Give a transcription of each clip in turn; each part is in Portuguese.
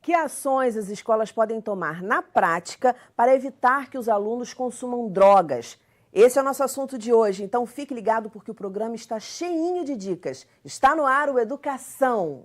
Que ações as escolas podem tomar na prática para evitar que os alunos consumam drogas? Esse é o nosso assunto de hoje, então fique ligado porque o programa está cheinho de dicas. Está no ar o Educação.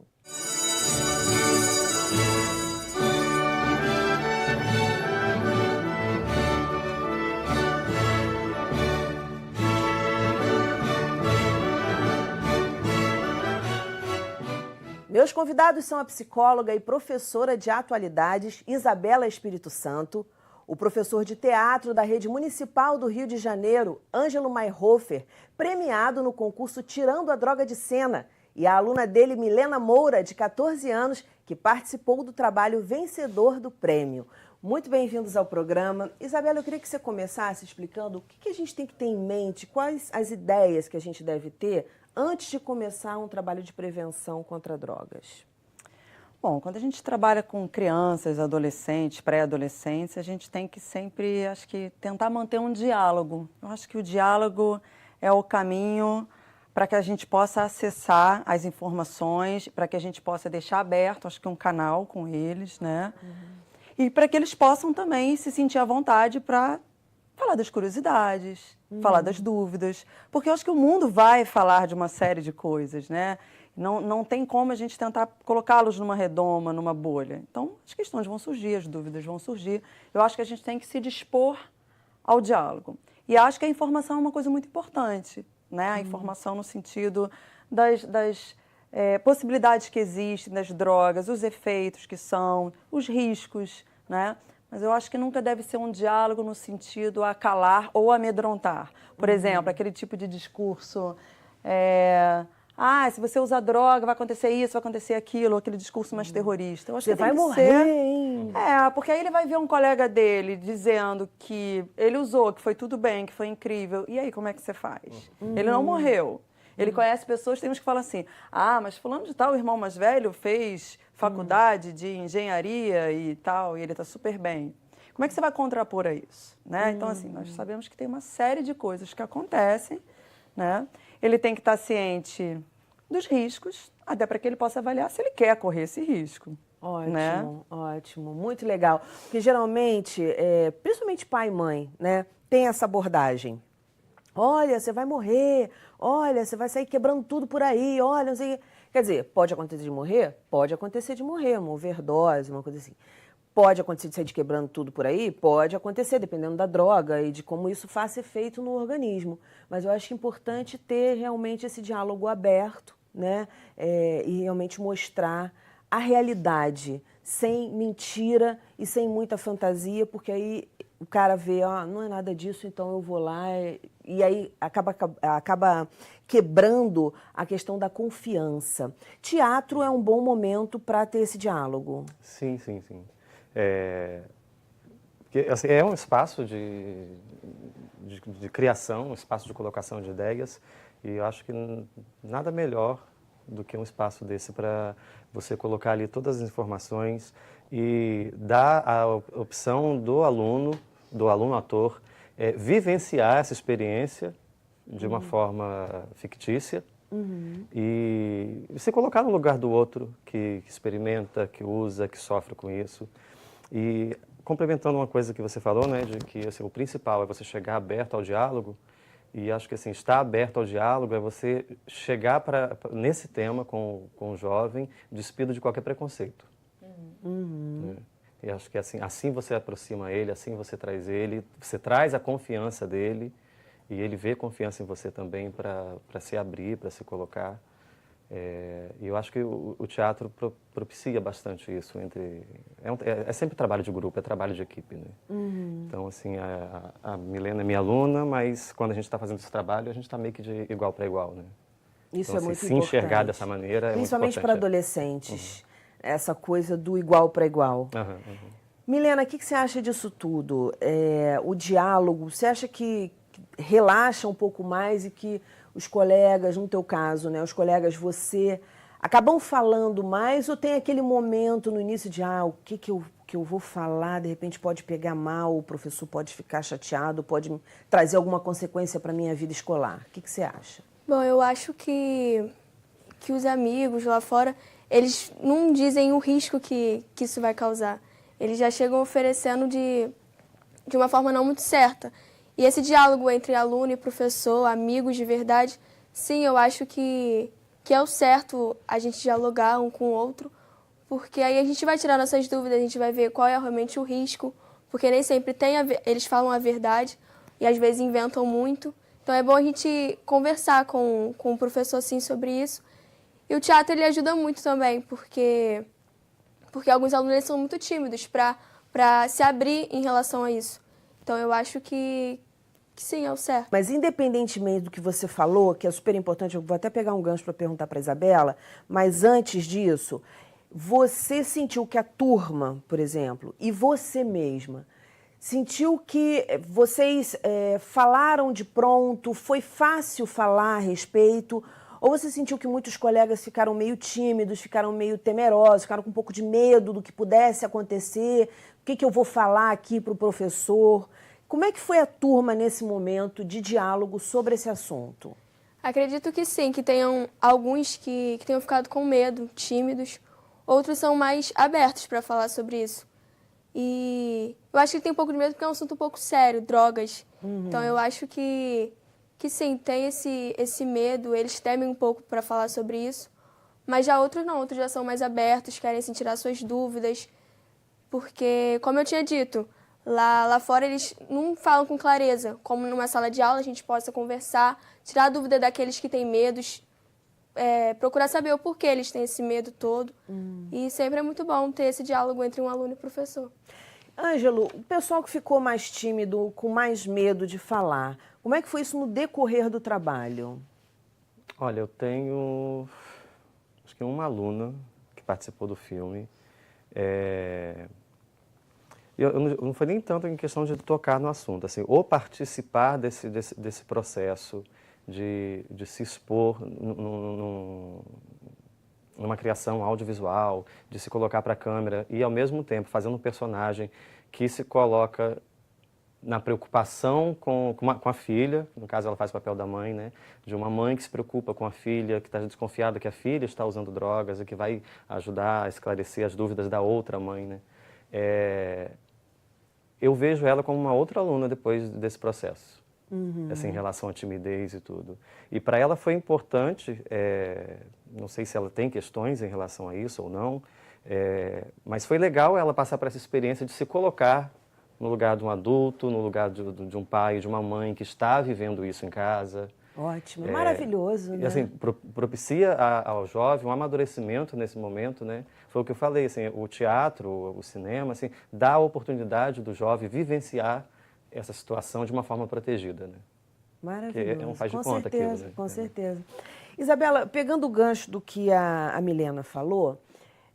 Meus convidados são a psicóloga e professora de atualidades Isabela Espírito Santo, o professor de teatro da Rede Municipal do Rio de Janeiro, Ângelo Mayhofer, premiado no concurso Tirando a Droga de Cena, e a aluna dele, Milena Moura, de 14 anos, que participou do trabalho vencedor do prêmio. Muito bem-vindos ao programa. Isabela, eu queria que você começasse explicando o que a gente tem que ter em mente, quais as ideias que a gente deve ter antes de começar um trabalho de prevenção contra drogas. Bom, quando a gente trabalha com crianças, adolescentes, pré-adolescentes, a gente tem que sempre, acho que, tentar manter um diálogo. Eu acho que o diálogo é o caminho para que a gente possa acessar as informações, para que a gente possa deixar aberto, acho que um canal com eles, né? E para que eles possam também se sentir à vontade para falar das curiosidades, falar das dúvidas, porque eu acho que o mundo vai falar de uma série de coisas, né? Não tem como a gente tentar colocá-los numa redoma, numa bolha. Então, as questões vão surgir, as dúvidas vão surgir. Eu acho que a gente tem que se dispor ao diálogo. E acho que a informação é uma coisa muito importante, né? A informação no sentido das possibilidades que existem, das drogas, os efeitos que são, os riscos, né? Mas eu acho que nunca deve ser um diálogo no sentido a calar ou amedrontar. Por exemplo, aquele tipo de discurso, se você usar droga vai acontecer isso, vai acontecer aquilo, aquele discurso mais terrorista. Eu acho Você que vai tem que morrer, ser... hein? Porque aí ele vai ver um colega dele dizendo que ele usou, que foi tudo bem, que foi incrível. E aí, como é que você faz? Ele não morreu. Ele conhece pessoas, tem uns que falam assim, mas fulano de tal, o irmão mais velho, fez faculdade de engenharia e tal, e ele está super bem. Como é que você vai contrapor a isso? Né? Então, assim, nós sabemos que tem uma série de coisas que acontecem, né? Ele tem que estar ciente dos riscos, até para que ele possa avaliar se ele quer correr esse risco. Ótimo, né? ótimo, muito legal. Porque geralmente, principalmente pai e mãe, né, tem essa abordagem. Olha, você vai morrer, olha, você vai sair quebrando tudo por aí, olha, não sei o quê. Quer dizer, pode acontecer de morrer? Pode acontecer de morrer, uma overdose, uma coisa assim. Pode acontecer de sair quebrando tudo por aí? Pode acontecer, dependendo da droga e de como isso faça efeito no organismo. Mas eu acho importante ter realmente esse diálogo aberto, né? E realmente mostrar a realidade, sem mentira e sem muita fantasia, porque aí o cara vê, não é nada disso, então eu vou lá, e aí acaba quebrando a questão da confiança. Teatro é um bom momento para ter esse diálogo. Sim, sim, sim. Porque, assim, é um espaço de criação, um espaço de colocação de ideias, e eu acho que nada melhor do que um espaço desse para você colocar ali todas as informações e dar a opção do aluno ator, vivenciar essa experiência de uma forma fictícia e se colocar no lugar do outro que experimenta, que usa, que sofre com isso. E complementando uma coisa que você falou, né, de que assim, o principal é você chegar aberto ao diálogo, e acho que assim, estar aberto ao diálogo é você chegar nesse tema com o jovem despido de qualquer preconceito. Né? E acho que assim você aproxima ele, assim você traz a confiança dele, e ele vê confiança em você também para se abrir, para se colocar. E eu acho que o teatro propicia bastante isso. É sempre trabalho de grupo, é trabalho de equipe. Né? Então, assim, a Milena é minha aluna, mas quando a gente está fazendo esse trabalho, a gente está meio que de igual para igual. Né? Isso então, é muito se importante. enxergar dessa maneira é principalmente muito para importante. adolescentes, essa coisa do igual para igual. Milena, o que você acha disso tudo? O diálogo, você acha que relaxa um pouco mais e que os colegas, no teu caso, né, os colegas, você, acabam falando mais ou tem aquele momento no início de, o que eu vou falar, de repente pode pegar mal, o professor pode ficar chateado, pode trazer alguma consequência para a minha vida escolar? O que você acha? Bom, eu acho que os amigos lá fora, eles não dizem o risco que isso vai causar. Eles já chegam oferecendo de uma forma não muito certa. E esse diálogo entre aluno e professor, amigos de verdade, sim, eu acho que é o certo a gente dialogar um com o outro, porque aí a gente vai tirar nossas dúvidas, a gente vai ver qual é realmente o risco, porque nem sempre eles falam a verdade e às vezes inventam muito. Então é bom a gente conversar com o professor assim sobre isso. E o teatro ele ajuda muito também, porque alguns alunos eles são muito tímidos para se abrir em relação a isso. Então eu acho que sim, é o certo. Mas independentemente do que você falou, que é super importante, eu vou até pegar um gancho para perguntar para a Isabela, mas antes disso, você sentiu que a turma, por exemplo, e você mesma, sentiu que vocês falaram de pronto, foi fácil falar a respeito, ou você sentiu que muitos colegas ficaram meio tímidos, ficaram meio temerosos, ficaram com um pouco de medo do que pudesse acontecer, o que eu vou falar aqui para o professor? Como é que foi a turma nesse momento de diálogo sobre esse assunto? Acredito que sim, que tenham alguns que tenham ficado com medo, tímidos, outros são mais abertos para falar sobre isso. E eu acho que tem um pouco de medo porque é um assunto um pouco sério, drogas. Então eu acho que sim, tem esse medo, eles temem um pouco para falar sobre isso. Mas já outros não, outros já são mais abertos, querem assim, tirar suas dúvidas. Porque, como eu tinha dito, lá fora eles não falam com clareza. Como numa sala de aula a gente possa conversar, tirar a dúvida daqueles que têm medos, procurar saber o porquê eles têm esse medo todo. E sempre é muito bom ter esse diálogo entre um aluno e professor. Ângelo, o pessoal que ficou mais tímido, com mais medo de falar, como é que foi isso no decorrer do trabalho? Olha, eu tenho, acho que uma aluna que participou do filme. Eu não foi nem tanto em questão de tocar no assunto, assim, ou participar desse processo de se expor numa criação audiovisual, de se colocar para a câmera e, ao mesmo tempo, fazendo um personagem que se coloca na preocupação com a filha, no caso ela faz o papel da mãe, né? De uma mãe que se preocupa com a filha, que está desconfiada que a filha está usando drogas e que vai ajudar a esclarecer as dúvidas da outra mãe, né? Eu vejo ela como uma outra aluna depois desse processo, assim, em relação à timidez e tudo. E para ela foi importante, não sei se ela tem questões em relação a isso ou não, mas foi legal ela passar por essa experiência de se colocar no lugar de um adulto, no lugar de um pai, de uma mãe que está vivendo isso em casa. Ótimo, maravilhoso, né? E assim, propicia ao jovem um amadurecimento nesse momento, né? Foi o que eu falei, assim, o teatro, o cinema, assim, dá a oportunidade do jovem vivenciar essa situação de uma forma protegida, né? Maravilhoso. Que é um faz de com conta certeza, aquilo, né? Com certeza. Isabela, pegando o gancho do que a Milena falou,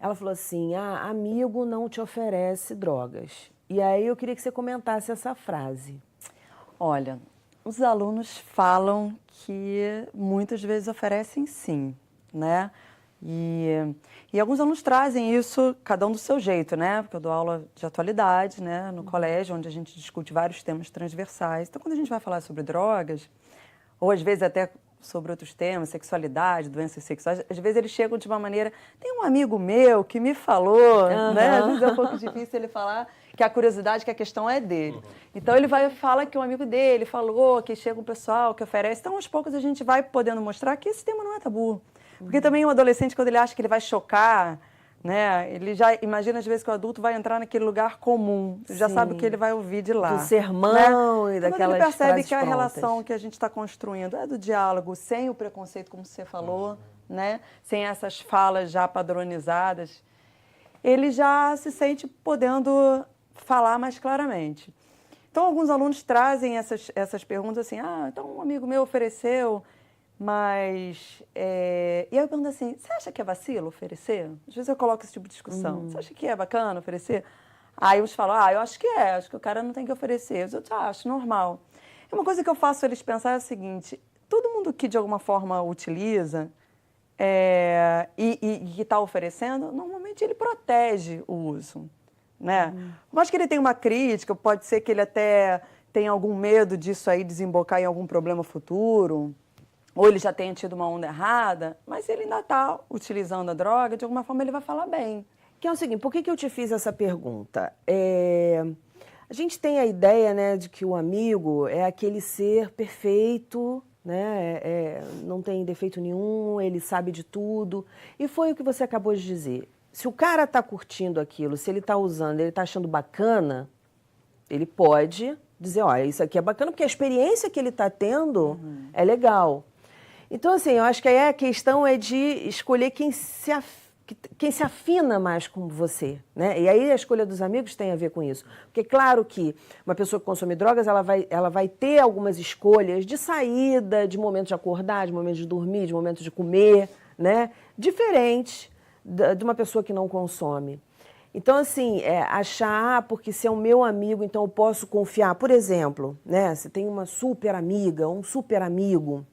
ela falou assim, amigo não te oferece drogas. E aí eu queria que você comentasse essa frase. Olha, os alunos falam que muitas vezes oferecem sim, né? E alguns alunos trazem isso, cada um do seu jeito, né? Porque eu dou aula de atualidade, né? No colégio, onde a gente discute vários temas transversais. Então, quando a gente vai falar sobre drogas, ou às vezes até sobre outros temas, sexualidade, doenças sexuais, às vezes eles chegam de uma maneira... Tem um amigo meu que me falou, né? Às vezes é um pouco difícil ele falar que a curiosidade, que a questão é dele. Então, ele fala que um amigo dele falou, que chega um pessoal que oferece. Então, aos poucos, a gente vai podendo mostrar que esse tema não é tabu. Porque também um adolescente, quando ele acha que ele vai chocar, né? Ele já imagina, às vezes, que o adulto vai entrar naquele lugar comum. Ele já sabe o que ele vai ouvir de lá. Do sermão, né? e Então, daquelas quando ele percebe que a prontas. relação que a gente está construindo é do diálogo, sem o preconceito, como você falou, né? Sem essas falas já padronizadas, ele já se sente podendo falar mais claramente. Então, alguns alunos trazem essas perguntas assim, então um amigo meu ofereceu, mas... E aí eu pergunto assim, você acha que é vacilo oferecer? Às vezes eu coloco esse tipo de discussão. Você acha que é bacana oferecer? Aí uns falam, eu acho que acho que o cara não tem que oferecer. Os outros acho normal. E uma coisa que eu faço eles pensar é o seguinte, todo mundo que de alguma forma utiliza e que está oferecendo, normalmente ele protege o uso. Né? Por mais que ele tenha uma crítica, pode ser que ele até tenha algum medo disso aí desembocar em algum problema futuro, ou ele já tenha tido uma onda errada, mas ele ainda está utilizando a droga, de alguma forma ele vai falar bem. Que é o seguinte, por que eu te fiz essa pergunta? A gente tem a ideia, né, de que o amigo é aquele ser perfeito, né, não tem defeito nenhum, ele sabe de tudo. E foi o que você acabou de dizer. Se o cara está curtindo aquilo, se ele está usando, ele está achando bacana, ele pode dizer, olha, isso aqui é bacana, porque a experiência que ele está tendo é legal. Então, assim, eu acho que aí a questão é de escolher quem se afina mais com você, né? E aí a escolha dos amigos tem a ver com isso. Porque, claro que uma pessoa que consome drogas, ela vai ter algumas escolhas de saída, de momento de acordar, de momento de dormir, de momento de comer, né? Diferente de uma pessoa que não consome. Então, assim, achar, porque se é o meu amigo, então eu posso confiar. Por exemplo, né? Você tem uma super amiga, um super amigo,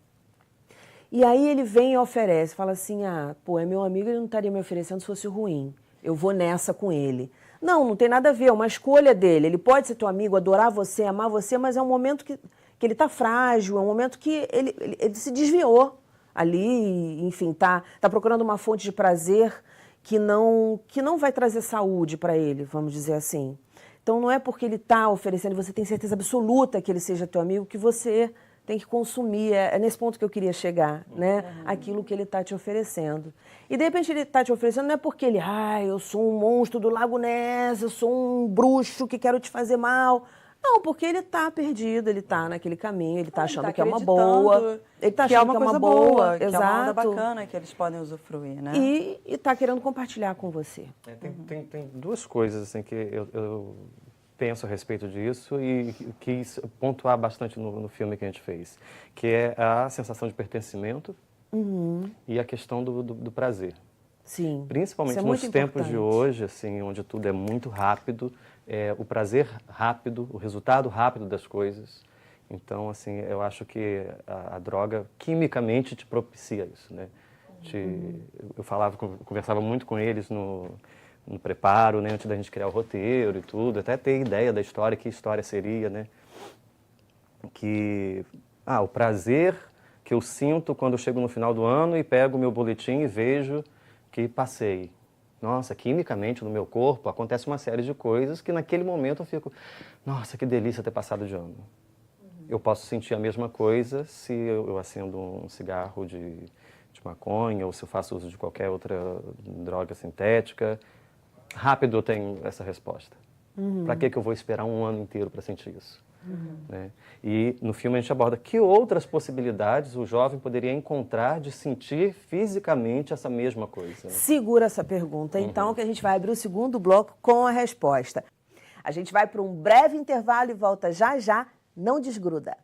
e aí ele vem e oferece, fala assim, pô, é meu amigo, ele não estaria me oferecendo se fosse ruim. Eu vou nessa com ele. Não tem nada a ver, é uma escolha dele. Ele pode ser teu amigo, adorar você, amar você, mas é um momento que ele está frágil, é um momento que ele se desviou ali, enfim, tá procurando uma fonte de prazer que não vai trazer saúde para ele, vamos dizer assim. Então não é porque ele está oferecendo, você tem certeza absoluta que ele seja teu amigo, que você tem que consumir, é nesse ponto que eu queria chegar, né? Aquilo que ele está te oferecendo. E de repente ele está te oferecendo não é porque ele, eu sou um monstro do Lago Ness, eu sou um bruxo que quero te fazer mal. Não, porque ele está perdido, ele está naquele caminho, ele está achando que é uma boa. Ele está achando que é uma boa, que exato. é uma onda bacana que eles podem usufruir, né? E está querendo compartilhar com você. Tem duas coisas assim, que eu penso a respeito disso e quis pontuar bastante no filme que a gente fez, que é a sensação de pertencimento e a questão do prazer. Sim. Principalmente isso é nos muito tempos de importante. hoje, assim, onde tudo é muito rápido, o prazer rápido, o resultado rápido das coisas. Então, assim, eu acho que a droga quimicamente te propicia isso, né? Eu conversava muito com eles no preparo, né, antes da gente criar o roteiro e tudo, até ter ideia da história, que história seria, né? O prazer que eu sinto quando eu chego no final do ano e pego o meu boletim e vejo que passei. Nossa, quimicamente no meu corpo acontece uma série de coisas que naquele momento eu fico, nossa, que delícia ter passado de ano. Eu posso sentir a mesma coisa se eu acendo um cigarro de maconha ou se eu faço uso de qualquer outra droga sintética. Rápido eu tenho essa resposta. Para que eu vou esperar um ano inteiro para sentir isso? Né? E no filme a gente aborda que outras possibilidades o jovem poderia encontrar de sentir fisicamente essa mesma coisa. Segura essa pergunta, então, que a gente vai abrir o segundo bloco com a resposta. A gente vai para um breve intervalo e volta já já, não desgruda.